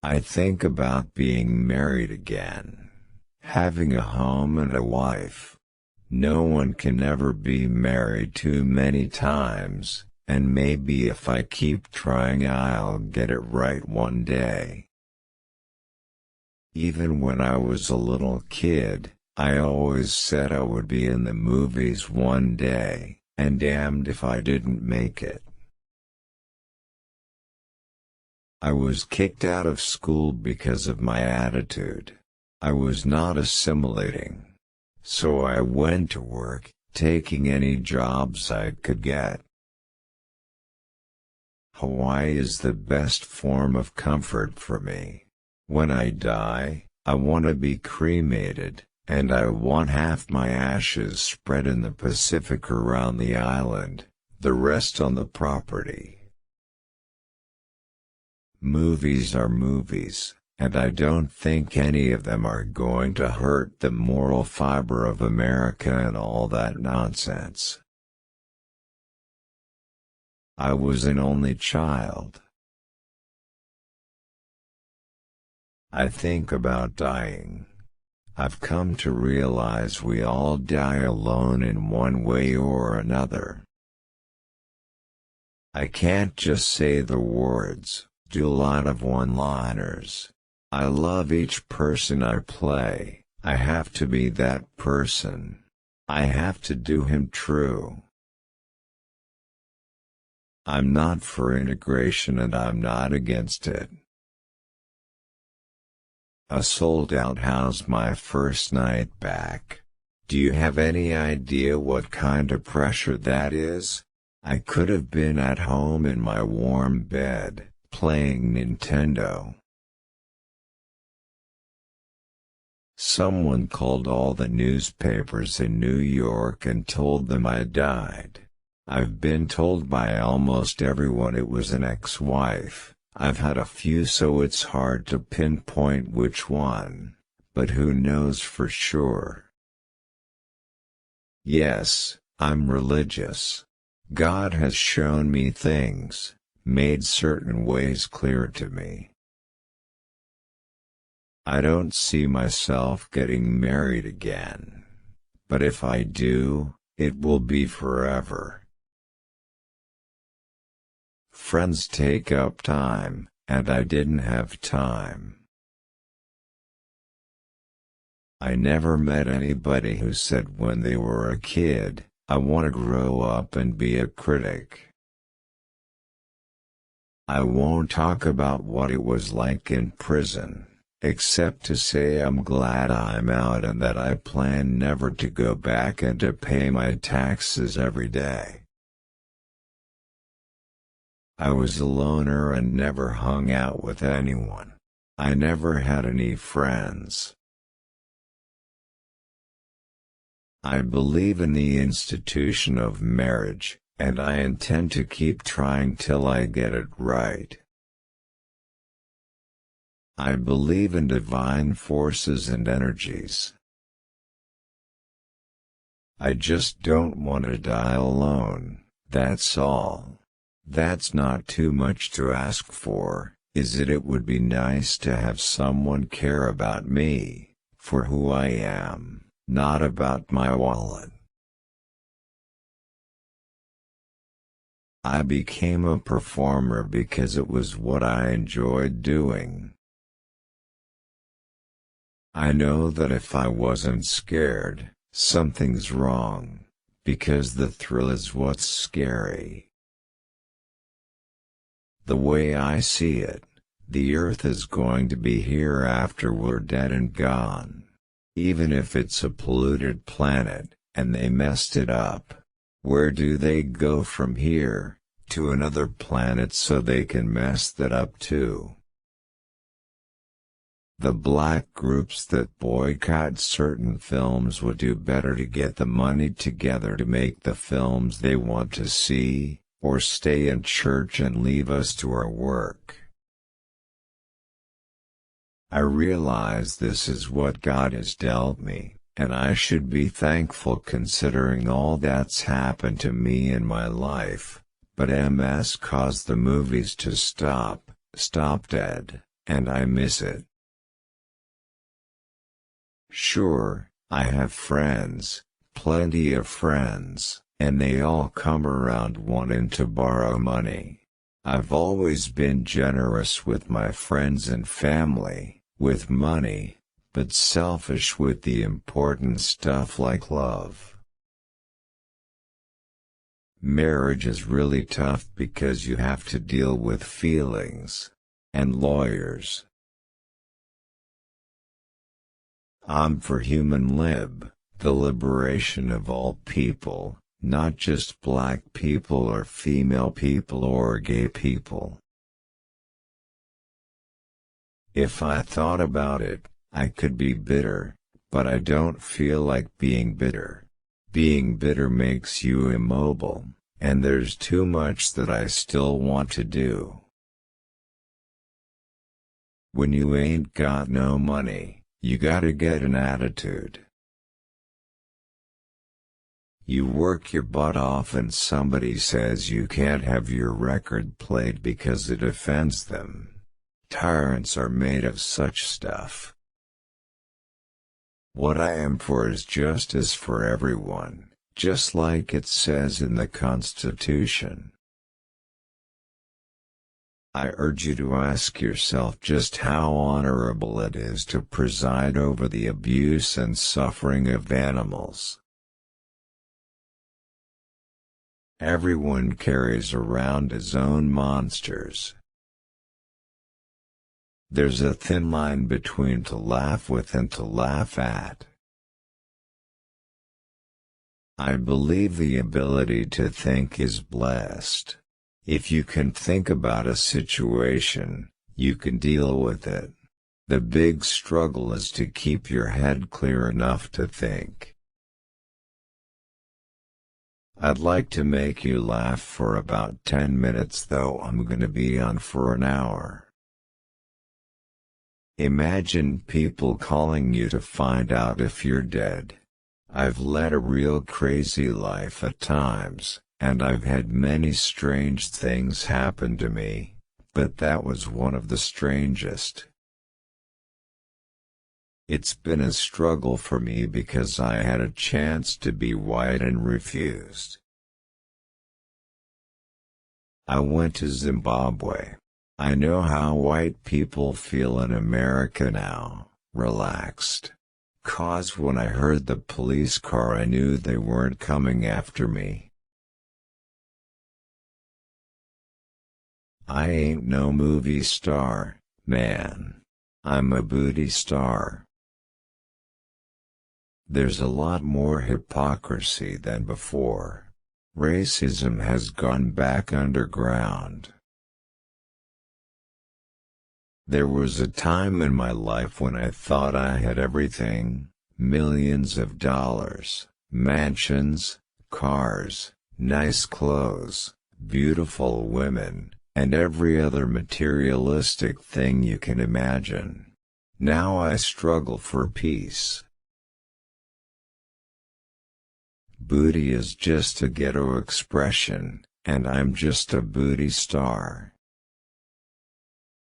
I think about being married again, having a home and a wife. No one can ever be married too many times, and maybe if I keep trying I'll get it right one day. Even when I was a little kid, I always said I would be in the movies one day, and damned if I didn't make it. I was kicked out of school because of my attitude. I was not assimilating. So I went to work, taking any jobs I could get. Hawaii is the best form of comfort for me. When I die, I want to be cremated, and I want half my ashes spread in the Pacific around the island, the rest on the property. Movies are movies, and I don't think any of them are going to hurt the moral fiber of America and all that nonsense. I was an only child. I think about dying. I've come to realize we all die alone in one way or another. I can't just say the words, do a lot of one-liners. I love each person I play. I have to be that person. I have to do him true. I'm not for integration and I'm not against it. A sold-out house my first night back. Do you have any idea what kind of pressure that is? I could have been at home in my warm bed, playing Nintendo. Someone called all the newspapers in New York and told them I died. I've been told by almost everyone it was an ex-wife. I've had a few, so it's hard to pinpoint which one, but who knows for sure. Yes, I'm religious. God has shown me things, made certain ways clear to me. I don't see myself getting married again, but if I do, it will be forever. Friends take up time, and I didn't have time. I never met anybody who said when they were a kid, I want to grow up and be a critic. I won't talk about what it was like in prison, except to say I'm glad I'm out and that I plan never to go back and to pay my taxes every day. I was a loner and never hung out with anyone. I never had any friends. I believe in the institution of marriage, and I intend to keep trying till I get it right. I believe in divine forces and energies. I just don't want to die alone, that's all. That's not too much to ask for, is it? It would be nice to have someone care about me, for who I am, not about my wallet. I became a performer because it was what I enjoyed doing. I know that if I wasn't scared, something's wrong, because the thrill is what's scary. The way I see it, the earth is going to be here after we're dead and gone. Even if it's a polluted planet, and they messed it up, where do they go from here? To another planet so they can mess that up too. The black groups that boycott certain films would do better to get the money together to make the films they want to see, or stay in church and leave us to our work. I realize this is what God has dealt me, and I should be thankful considering all that's happened to me in my life, but MS caused the movies to stop dead. and I miss it. Sure, I have friends, plenty of friends, and they all come around wanting to borrow money. I've always been generous with my friends and family, with money, but selfish with the important stuff like love. Marriage is really tough because you have to deal with feelings and lawyers. I'm for human lib, the liberation of all people, not just black people or female people or gay people. If I thought about it, I could be bitter, but I don't feel like being bitter. Being bitter makes you immobile, and there's too much that I still want to do. When you ain't got no money, you gotta get an attitude. You work your butt off and somebody says you can't have your record played because it offends them. Tyrants are made of such stuff. What I am for is justice for everyone, just like it says in the Constitution. I urge you to ask yourself just how honorable it is to preside over the abuse and suffering of animals. Everyone carries around his own monsters. There's a thin line between to laugh with and to laugh at. I believe the ability to think is blessed. If you can think about a situation, you can deal with it. The big struggle is to keep your head clear enough to think. I'd like to make you laugh for about 10 minutes, though I'm gonna be on for an hour. Imagine people calling you to find out if you're dead. I've led a real crazy life at times, and I've had many strange things happen to me, but that was one of the strangest. It's been a struggle for me because I had a chance to be white and refused. I went to Zimbabwe. I know how white people feel in America now, relaxed. 'Cause when I heard the police car I knew they weren't coming after me. I ain't no movie star, man. I'm a booty star. There's a lot more hypocrisy than before. Racism has gone back underground. There was a time in my life when I thought I had everything, millions of dollars, mansions, cars, nice clothes, beautiful women, and every other materialistic thing you can imagine. Now I struggle for peace. Booty is just a ghetto expression, and I'm just a booty star.